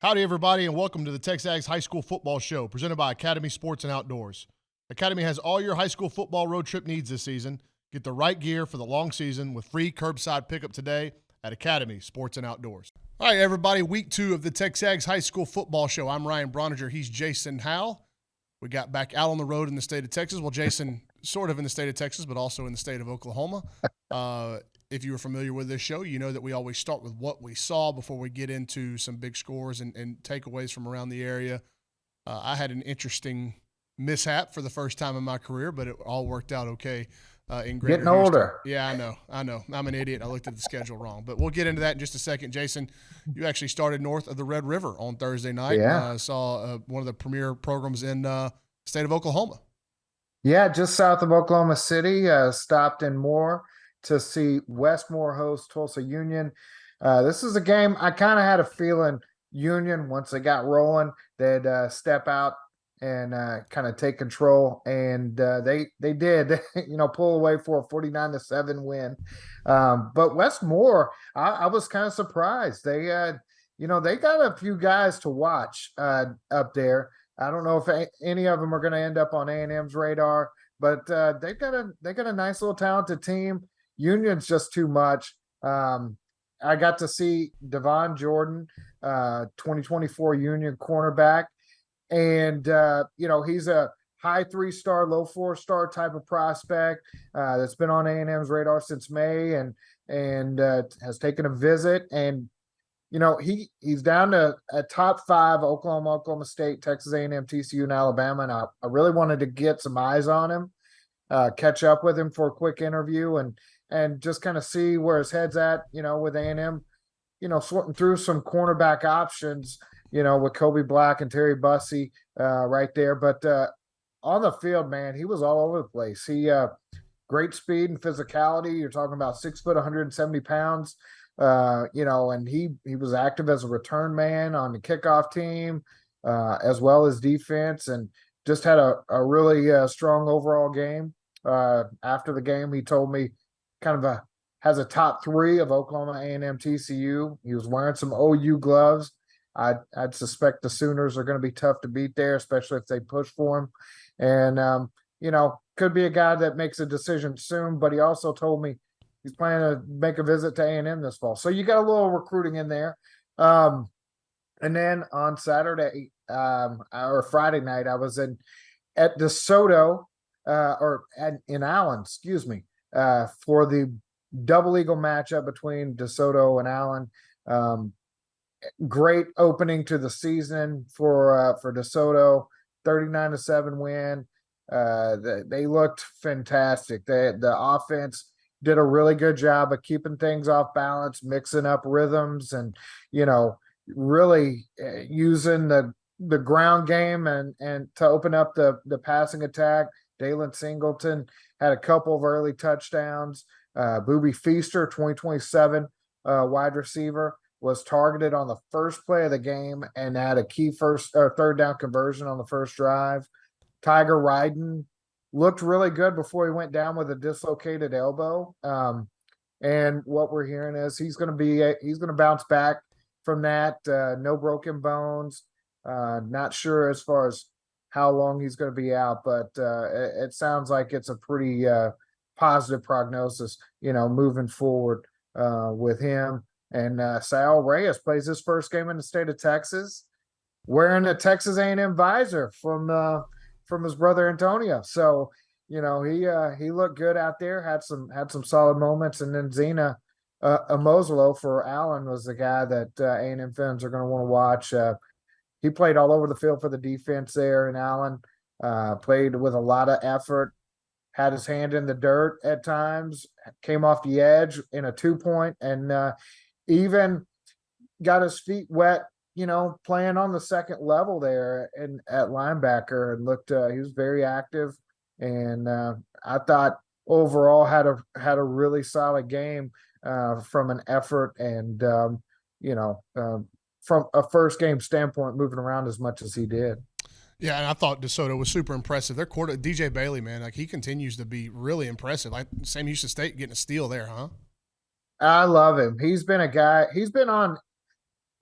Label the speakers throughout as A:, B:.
A: Howdy, everybody, and welcome to the TexAgs High School Football Show, presented by Academy Sports and Outdoors. Academy has all your high school football road trip needs this season. Get the right gear for the long season with free curbside pickup today at Academy Sports and Outdoors. All right, everybody, week 2 of the TexAgs High School Football Show. I'm Ryan Brauninger. He's Jason Howell. We got back out on the road in the state of Texas. Well, Jason, sort of in the state of Texas, but also in the state of Oklahoma. If you were familiar with this show, you know that we always start with what we saw before we get into some big scores and takeaways from around the area. I had an interesting mishap for the first time in my career, but it all worked out okay in Greater
B: Getting
A: Houston.
B: older.
A: Yeah, I know. I'm an idiot. I looked at the schedule wrong. But we'll get into that in just a second. Jason, you actually started north of the Red River on Thursday night.
B: Yeah.
A: Saw one of the premier programs in the state of Oklahoma.
B: Yeah, just south of Oklahoma City, stopped in Moore to see Westmore host Tulsa Union. This is a game I kind of had a feeling Union, once they got rolling, they'd step out and kind of take control. And they did, pull away for a 49-7 win. But Westmore, I was kind of surprised. They got a few guys to watch up there. I don't know if any of them are going to end up on A&M's radar, but they got a nice little talented team. Union's just too much. I got to see Devon Jordan, 2024 Union cornerback, and he's a high 3-star, low 4-star type of prospect that's been on A&M's radar since May and has taken a visit. And he's down to a top 5: Oklahoma, Oklahoma State, Texas A&M, TCU, and Alabama. And I really wanted to get some eyes on him, catch up with him for a quick interview and just kind of see where his head's at, with A&M, sorting through some cornerback options, with Kobe Black and Terry Bussey right there. But on the field, man, he was all over the place. He great speed and physicality. You're talking about 6 foot, 170 pounds. And he was active as a return man on the kickoff team, as well as defense, and just had a really strong overall game. After the game, he told me has a top 3 of Oklahoma, A&M, TCU. He was wearing some OU gloves. I'd suspect the Sooners are going to be tough to beat there, especially if they push for him. And, could be a guy that makes a decision soon, but he also told me he's planning to make a visit to A&M this fall. So you got a little recruiting in there. And then on Saturday or Friday night, I was at DeSoto in Allen, for the double eagle matchup between DeSoto and Allen. Great opening to the season for DeSoto, 39-7 win. They looked fantastic. The offense did a really good job of keeping things off balance, mixing up rhythms, and really using the ground game and to open up the passing attack. Dalen Singleton had a couple of early touchdowns. Booby Feaster, 2027 wide receiver, was targeted on the first play of the game and had a key third down conversion on the first drive. Tiger Ryden looked really good before he went down with a dislocated elbow. And what we're hearing is he's going to bounce back from that. No broken bones. Not sure as far as how long he's going to be out, but it sounds like it's a pretty positive prognosis, moving forward with him. And Sal Reyes plays his first game in the state of Texas, wearing a Texas A&M visor from his brother Antonio. So, he looked good out there, had some solid moments. And then Zena Amosolo for Allen was the guy that A&M fans are going to want to watch. He played all over the field for the defense there in Allen, played with a lot of effort, had his hand in the dirt at times, came off the edge in a 2-point, and even got his feet wet, playing on the second level there and at linebacker, and looked he was very active. And I thought overall had a really solid game from an effort and from a first game standpoint, moving around as much as he did.
A: Yeah, and I thought DeSoto was super impressive. Their quarter, DJ Bailey, man, he continues to be really impressive. Like Sam Houston State getting a steal there, huh?
B: I love him. He's been a guy. He's been on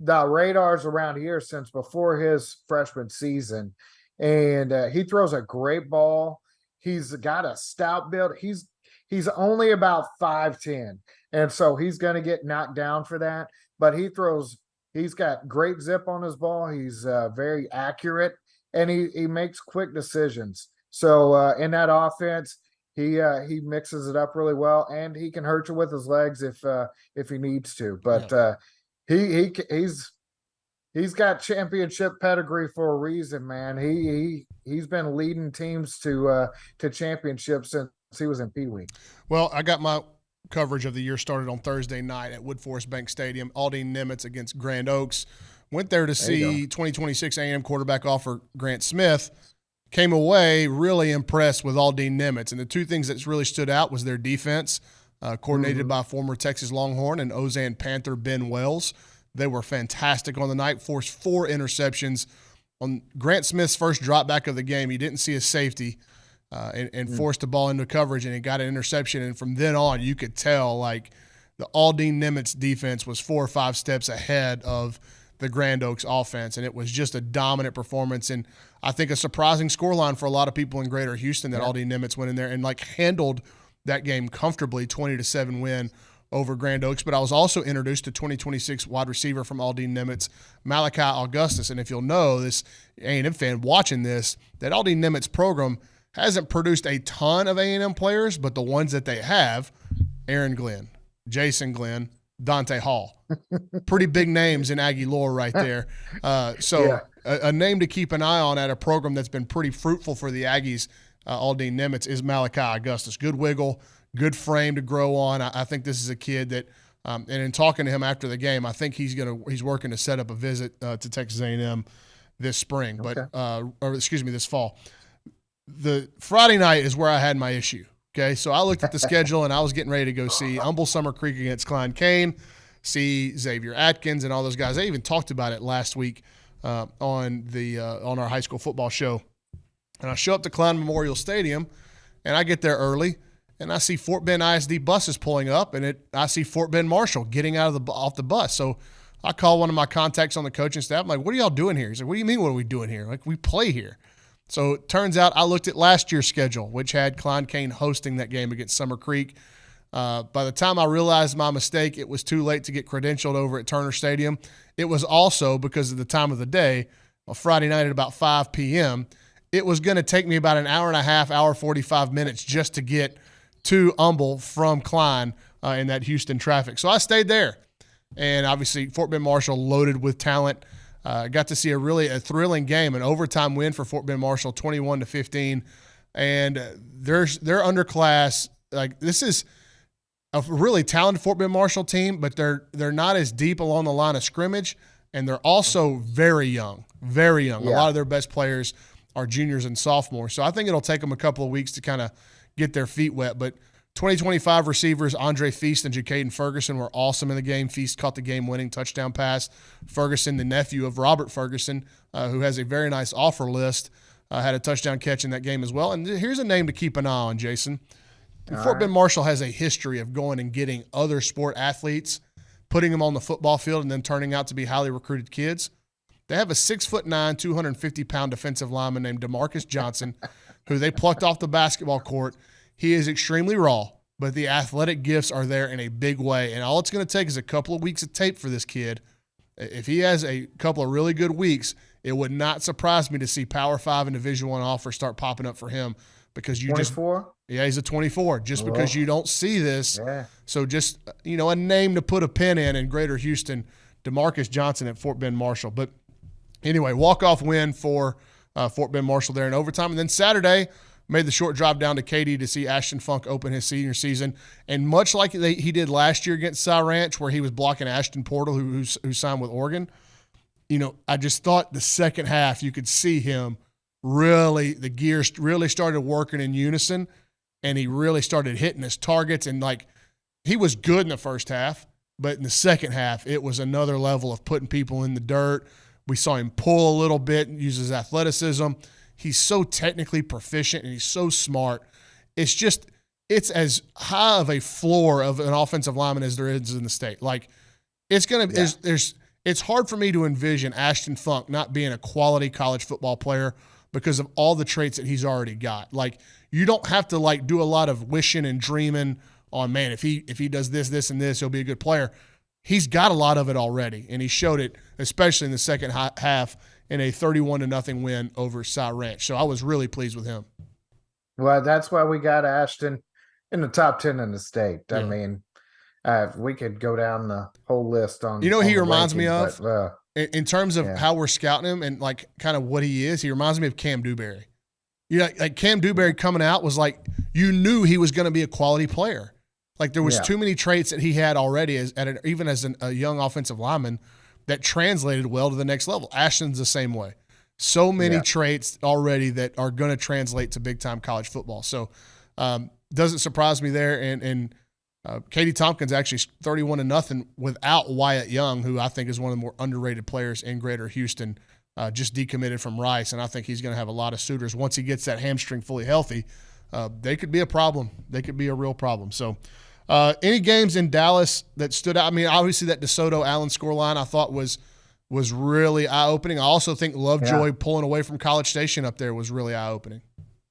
B: the radars around here since before his freshman season, and he throws a great ball. He's got a stout build. He's only about 5'10", and so he's going to get knocked down for that. But he throws. He's got great zip on his ball. He's very accurate, and he makes quick decisions. So in that offense, he mixes it up really well, and he can hurt you with his legs if he needs to. But he's got championship pedigree for a reason, man. He's been leading teams to championships since he was in Pee Wee.
A: Well, I got my coverage of the year started on Thursday night at Woodforest Bank Stadium. Aldine Nimitz against Grand Oaks. Went there to see 2026 A&M quarterback offer Grant Smith. Came away really impressed with Aldine Nimitz. And the two things that really stood out was their defense, coordinated by former Texas Longhorn and Ozan Panther Ben Wells. They were fantastic on the night, forced 4 interceptions. On Grant Smith's first drop back of the game, he didn't see a safety and forced the ball into coverage, and he got an interception. And from then on, you could tell, like, the Aldine Nimitz defense was 4 or 5 steps ahead of the Grand Oaks offense, and it was just a dominant performance. And I think a surprising scoreline for a lot of people in Greater Houston that Aldine Nimitz went in there and, like, handled that game comfortably, 20-7 win over Grand Oaks. But I was also introduced to 2026 wide receiver from Aldine Nimitz, Malachi Augustus. And if you'll know, this A&M fan watching this, that Aldine Nimitz program hasn't produced a ton of A&M players, but the ones that they have, Aaron Glenn, Jason Glenn, Dante Hall. Pretty big names in Aggie lore right there. A name to keep an eye on at a program that's been pretty fruitful for the Aggies, Aldine Nimitz, is Malachi Augustus. Good wiggle, good frame to grow on. I think this is a kid that, and in talking to him after the game, I think he's working to set up a visit to Texas A&M this spring, this fall. The Friday night is where I had my issue. Okay, so I looked at the schedule and I was getting ready to go see Humble Summer Creek against Klein Kane, see Xavier Atkins and all those guys. I even talked about it last week on our high school football show. And I show up to Klein Memorial Stadium, and I get there early, and I see Fort Bend ISD buses pulling up, and I see Fort Bend Marshall getting off the bus. So I call one of my contacts on the coaching staff. I'm like, "What are y'all doing here?" He's like, "What do you mean? What are we doing here? Like, we play here." So it turns out I looked at last year's schedule, which had Klein Kane hosting that game against Summer Creek. By the time I realized my mistake, it was too late to get credentialed over at Turner Stadium. It was also because of the time of the day, Friday night at about 5 p.m., it was going to take me about an hour and a half, hour 45 minutes just to get to Humble from Klein in that Houston traffic. So I stayed there. And obviously Fort Bend Marshall loaded with talent. Got to see a thrilling game, an overtime win for Fort Bend Marshall, 21-15. And their underclass, like, this is a really talented Fort Bend Marshall team, but they're not as deep along the line of scrimmage, and they're also very young, very young. Yeah. A lot of their best players are juniors and sophomores. So I think it'll take them a couple of weeks to kind of get their feet wet. But 2025 receivers Andre Feast and Jacaden Ferguson were awesome in the game. Feast caught the game-winning touchdown pass. Ferguson, the nephew of Robert Ferguson, who has a very nice offer list, had a touchdown catch in that game as well. And here's a name to keep an eye on, Jason. Fort Bend Marshall has a history of going and getting other sport athletes, putting them on the football field, and then turning out to be highly recruited kids. They have a 6'9", 250-pound defensive lineman named DeMarcus Johnson, who they plucked off the basketball court. He is extremely raw, but the athletic gifts are there in a big way. And all it's going to take is a couple of weeks of tape for this kid. If he has a couple of really good weeks, it would not surprise me to see Power 5 and Division I offers start popping up for him, because you
B: 24?
A: Yeah, he's a 24, because you don't see this. Yeah. So just, a name to put a pin in Greater Houston, DeMarcus Johnson at Fort Bend Marshall. But anyway, walk-off win for Fort Bend Marshall there in overtime. And then Saturday, made the short drive down to Katy to see Ashton Funk open his senior season. And much like he did last year against Cy Ranch, where he was blocking Ashton Portal, who signed with Oregon, I just thought the second half you could see him the gears really started working in unison, and he really started hitting his targets. And, he was good in the first half, but in the second half, it was another level of putting people in the dirt. We saw him pull a little bit and use his athleticism. He's so technically proficient, and he's so smart. It's as high of a floor of an offensive lineman as there is in the state. There's it's hard for me to envision Ashton Funk not being a quality college football player because of all the traits that he's already got. Like, you don't have to like do a lot of wishing and dreaming on, man, if he does this, this, and this, he'll be a good player. He's got a lot of it already, and he showed it, especially in the second half in a 31-0 win over Cy Ranch. So I was really pleased with him.
B: Well, that's why we got Ashton in the top 10 in the state.
A: Yeah.
B: I mean, we could go down the whole list on.
A: You know, he reminds
B: ranking,
A: me of
B: but,
A: in terms of how we're scouting him and like kind of what he is. He reminds me of Cam Dewberry. You know, like Cam Dewberry coming out was like you knew he was going to be a quality player. Like there was too many traits that he had already even as a young offensive lineman that translated well to the next level. Ashton's the same way. So many traits already that are going to translate to big-time college football. So doesn't surprise me there. And Katie Tompkins actually 31-0 without Wyatt Young, who I think is one of the more underrated players in Greater Houston, just decommitted from Rice. And I think he's going to have a lot of suitors. Once he gets that hamstring fully healthy, they could be a problem. They could be a real problem. So any games in Dallas that stood out? I mean, obviously that DeSoto-Allen scoreline I thought was really eye-opening. I also think Lovejoy pulling away from College Station up there was really eye-opening.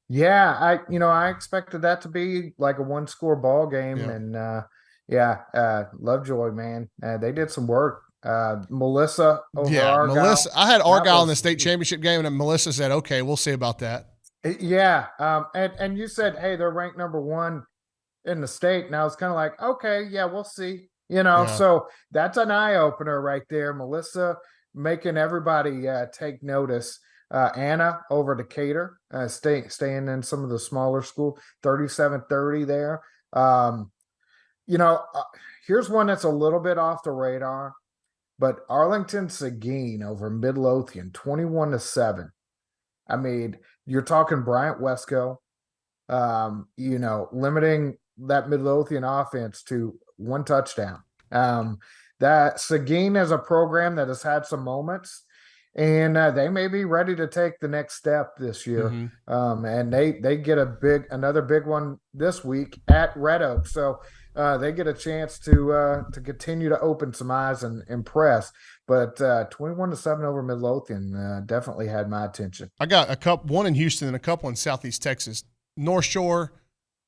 B: Yeah, I expected that to be like a one-score ball game, and Lovejoy, man, they did some work. Melissa over Argyle.
A: Melissa. I had Argyle in the state championship game, and Melissa said, "Okay, we'll see about that."
B: Yeah, and you said, "Hey, they're ranked number 1 in the state," and I was kind of like, "Okay, yeah, we'll see." So that's an eye-opener right there. Melissa making everybody take notice. Anna over Decatur, staying in some of the smaller school, 37-30 there. Here's one that's a little bit off the radar, but Arlington Seguin over Midlothian, 21-7. I mean, you're talking Bryant Wesco, limiting that Midlothian offense to 1 touchdown. That Seguin is a program that has had some moments, and they may be ready to take the next step this year. And they get another big one this week at Red Oak. So they get a chance to continue to open some eyes and impress. But 21-7 over Midlothian definitely had my attention.
A: I got one in Houston and a couple in Southeast Texas. North Shore,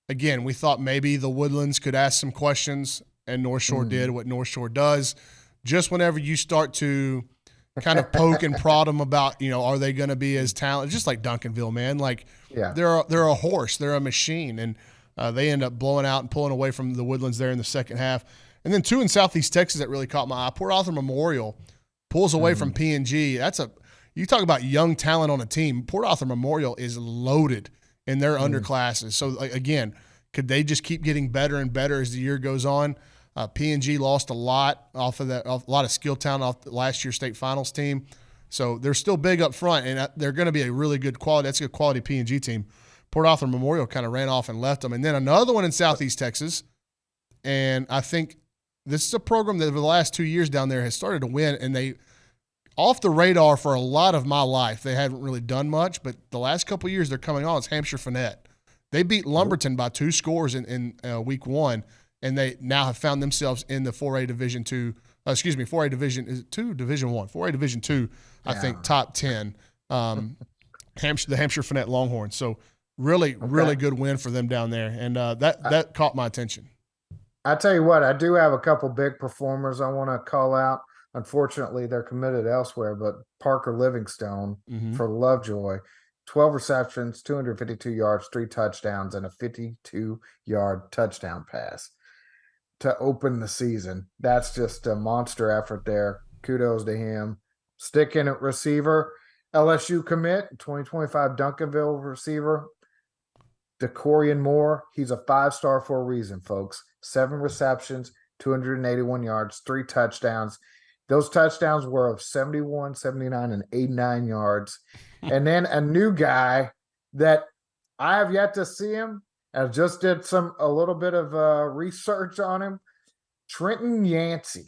A: again, we thought maybe the Woodlands could ask some questions, and North Shore did what North Shore does. Just whenever you start to kind of poke and prod them about, are they going to be as talented? Just like Duncanville, man. Like they're a horse, they're a machine, and they end up blowing out and pulling away from the Woodlands there in the second half. And then 2 in Southeast Texas that really caught my eye. Port Arthur Memorial pulls away from P&G. You talk about young talent on a team. Port Arthur Memorial is loaded in their underclasses. So again, could they just keep getting better and better as the year goes on? P&G lost a lot off of that, a lot of skill talent off last year's state finals team. So they're still big up front, and they're going to be a really good quality. That's a good quality P&G team. Port Arthur Memorial kind of ran off and left them. And then another one in Southeast Texas, and I think this is a program that over the last 2 years down there has started to win, and they off the radar for a lot of my life. They haven't really done much, but the last couple of years they're coming on. It's Hampshire Finette. They beat Lumberton by 2 scores in week 1. And they now have found themselves in the 4A Division 2. 4A Division is it 2 Division 1. 4A Division 2, I think top 10. The Hampshire Finette Longhorns. So really good win for them down there, and that caught my attention.
B: I tell you what, I do have a couple big performers I want to call out. Unfortunately, they're committed elsewhere, but Parker Livingstone for Lovejoy, 12 receptions, 252 yards, 3 touchdowns, and a 52-yard touchdown pass to open the season. That's just a monster effort there. Kudos to him. Sticking at receiver, LSU commit, 2025 Duncanville receiver, DeCorian Moore. He's a 5-star for a reason, folks. 7 receptions, 281 yards, 3 touchdowns. Those touchdowns were of 71, 79, and 89 yards. And then a new guy that I have yet to see him. I just did a little bit of research on him. Trenton Yancey,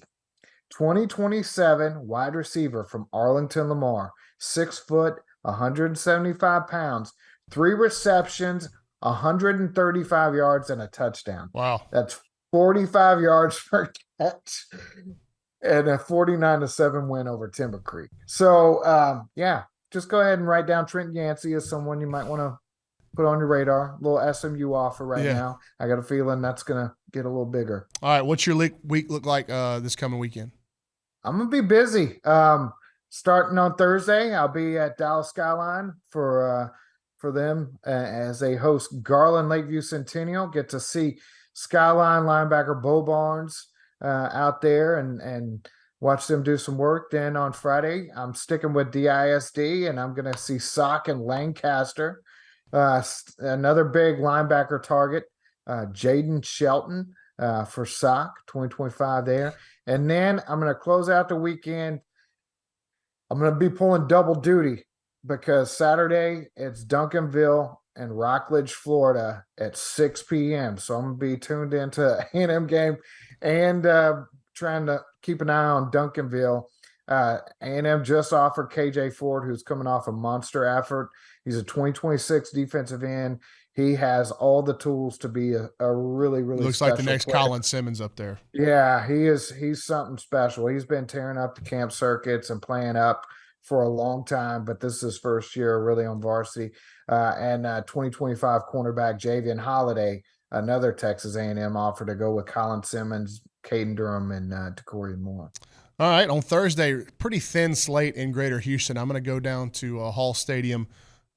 B: 2027 wide receiver from Arlington Lamar, 6 foot, 175 pounds, 3 receptions, 135 yards, and a touchdown.
A: Wow.
B: That's 45 yards per catch. and a 49-7 win over Timber Creek. So, yeah, just go ahead and write down Trent Yancey as someone you might want to put on your radar. A little SMU offer right
A: Yeah.
B: now. I got a feeling that's going to get a little bigger.
A: All right, what's your week look like this coming weekend?
B: I'm going to be busy. Starting on Thursday, I'll be at Dallas Skyline for them as they host Garland Lakeview Centennial. Get to see Skyline linebacker Bo Barnes out there and watch them do some work. Then on Friday, I'm sticking with DISD, and I'm going to see Sock and Lancaster. Another big linebacker target, Jaden Shelton for Sock, 2025 there. And then I'm going to close out the weekend. I'm going to be pulling double duty because Saturday it's Duncanville and Rockledge, Florida at 6 p.m. So I'm going to be tuned into A&M game and trying to keep an eye on Duncanville. A&M just offered KJ Ford, who's coming off a monster effort. He's a 2026 defensive end. He has all the tools to be a really, really
A: looks like the next
B: player.
A: Colin Simmons up there.
B: Yeah, he is. He's something special. He's been tearing up the camp circuits and playing up for a long time, but this is his first year really on varsity. And 2025 cornerback Javian Holiday, another Texas A&M offer to go with Colin Simmons, Caden Durham, and DeCorian Moore.
A: All right, on Thursday, pretty thin slate in Greater Houston. I'm going to go down to Hall Stadium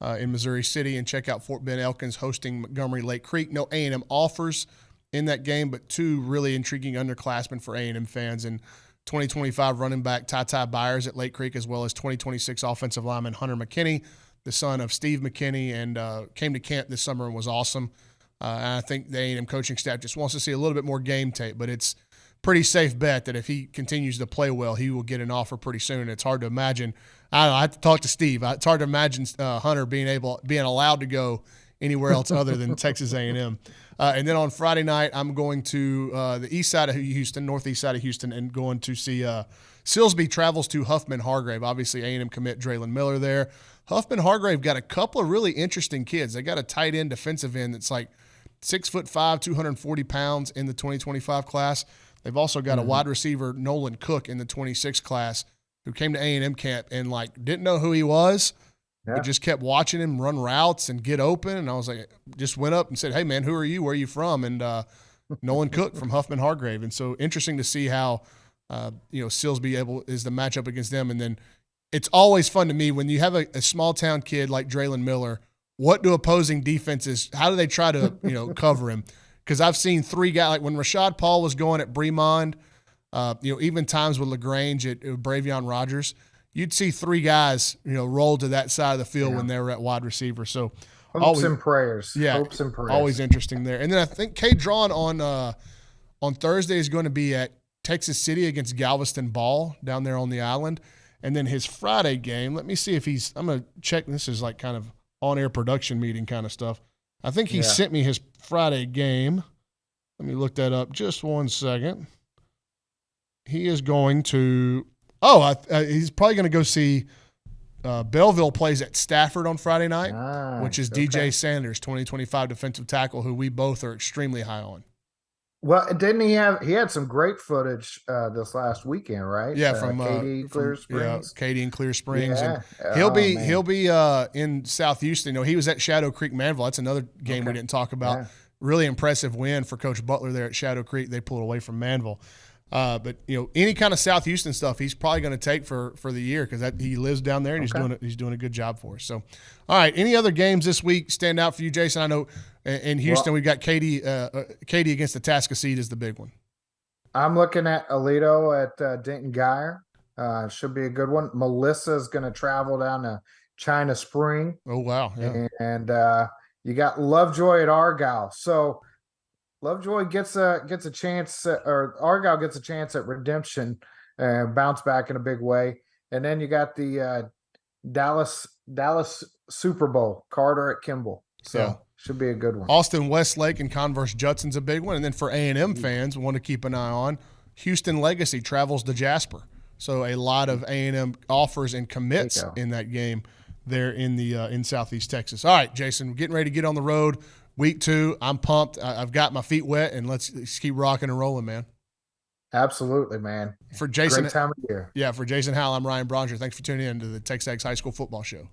A: in Missouri City and check out Fort Ben Elkins hosting Montgomery Lake Creek. No A&M offers in that game, but two really intriguing underclassmen for A&M fans. And 2025 running back Ty Byers at Lake Creek, as well as 2026 offensive lineman Hunter McKinney, the son of Steve McKinney, and came to camp this summer and was awesome. And I think the A&M coaching staff just wants to see a little bit more game tape, but it's pretty safe bet that if he continues to play well, he will get an offer pretty soon. It's hard to imagine. I don't know. I have to talk to Steve. It's hard to imagine Hunter being allowed to go anywhere else other than Texas A&M. And then on Friday night, I'm going to the east side of Houston, northeast side of Houston, and going to see Silsbee travels to Huffman-Hargrave. Obviously, A&M commit Draylon Miller there. Huffman-Hargrave got a couple of really interesting kids. They got a tight end, defensive end that's like 6'5", 240 pounds in the 2025 class. They've also got a wide receiver, Nolan Cook, in the 26 class, who came to A&M camp and didn't know who he was, but just kept watching him run routes and get open. And I was like, just went up and said, "Hey man, who are you? Where are you from?" And Nolan Cook from Huffman-Hargrave. And so interesting to see how Silsbee is the matchup against them. And then it's always fun to me when you have a small town kid like Draylon Miller. What do opposing defenses? How do they try to cover him? Because I've seen three guys, like when Rashad Paul was going at Bremond, even times with LaGrange at Bravion Rogers, you'd see three guys, roll to that side of the field when they were at wide receiver. So
B: hopes and prayers.
A: Yeah,
B: hopes and prayers.
A: Always interesting there. And then I think K. Drawn on Thursday is going to be at Texas City against Galveston Ball down there on the island. And then his Friday game, let me see if I'm going to check. This is like kind of on-air production meeting kind of stuff. I think he sent me his Friday game. Let me look that up just 1 second. He is going to he's probably going to go see Belleville plays at Stafford on Friday night, which is DJ Sanders, 2025 defensive tackle, who we both are extremely high on.
B: Well, didn't he had some great footage this last weekend, right?
A: Yeah, from
B: Katy, Clear Springs.
A: Yeah, Katy and Clear Springs.
B: Yeah.
A: And he'll be in South Houston. He was at Shadow Creek Manville. That's another game we didn't talk about. Yeah. Really impressive win for Coach Butler there at Shadow Creek. They pulled away from Manville. But any kind of South Houston stuff, he's probably going to take for the year because he lives down there and he's doing a good job for us. So, all right, any other games this week stand out for you, Jason? I know in Houston we've got Katy against the Tascasite is the big one. I'm
B: looking at Alito at Denton Geyer. Should be a good one. Melissa is going to travel down to China Spring.
A: Oh wow! Yeah.
B: And you got Lovejoy at Argyle. So Lovejoy gets a chance, or Argyle gets a chance at redemption, bounce back in a big way. And then you got the Dallas Super Bowl, Carter at Kimball. So should be a good one.
A: Austin Westlake and Converse Judson's a big one. And then for A&M fans, want to keep an eye on, Houston Legacy travels to Jasper. So a lot of A&M offers and commits in that game there in Southeast Texas. All right, Jason, we're getting ready to get on the road. Week 2, I'm pumped. I've got my feet wet, and let's keep rocking and rolling, man.
B: Absolutely, man.
A: For Jason,
B: Great time of year.
A: yeah, for Jason Howell, I'm Ryan Brauninger. Thanks for tuning in to the TexAgs High School Football Show.